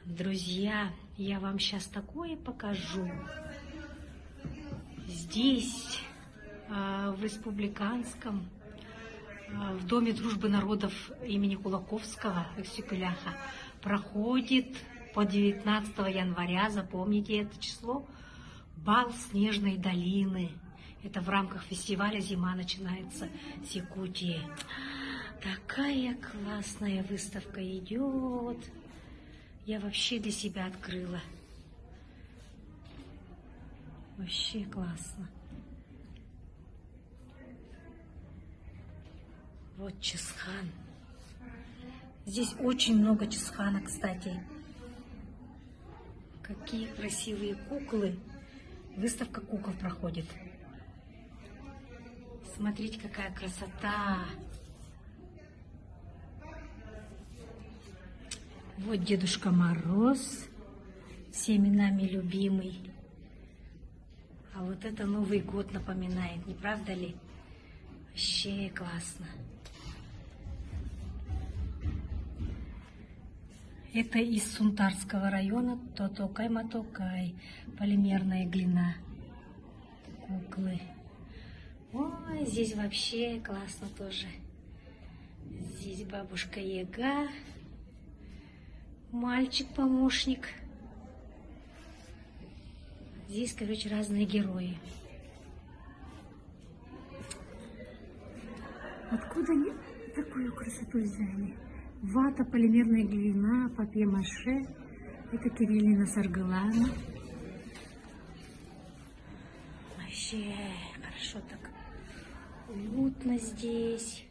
Друзья, я вам сейчас такое покажу. Здесь, в Республиканском, в Доме дружбы народов имени Кулаковского, Эксюпеляха, проходит по 19 января, запомните это число, бал Снежной долины. Это в рамках фестиваля «Зима начинается с Якутии». Такая классная выставка идет. Я вообще для себя открыла. Вообще классно. Вот Чесхан. Здесь очень много Чесхана, кстати. Какие красивые куклы. Выставка кукол проходит. Смотрите, какая красота. Вот Дедушка Мороз, всеми нами любимый. А вот это Новый год напоминает, не правда ли? Вообще классно. Это из Сунтарского района, Тотокай-Матокай, полимерная глина, куклы. Ой, здесь вообще классно тоже. Здесь бабушка Яга, мальчик-помощник. Здесь, короче, разные герои. Откуда они такую красоту взяли? Вата, полимерная глина, папье-маше. Это Кириллина Саргалана. Вообще хорошо так. Уютно здесь.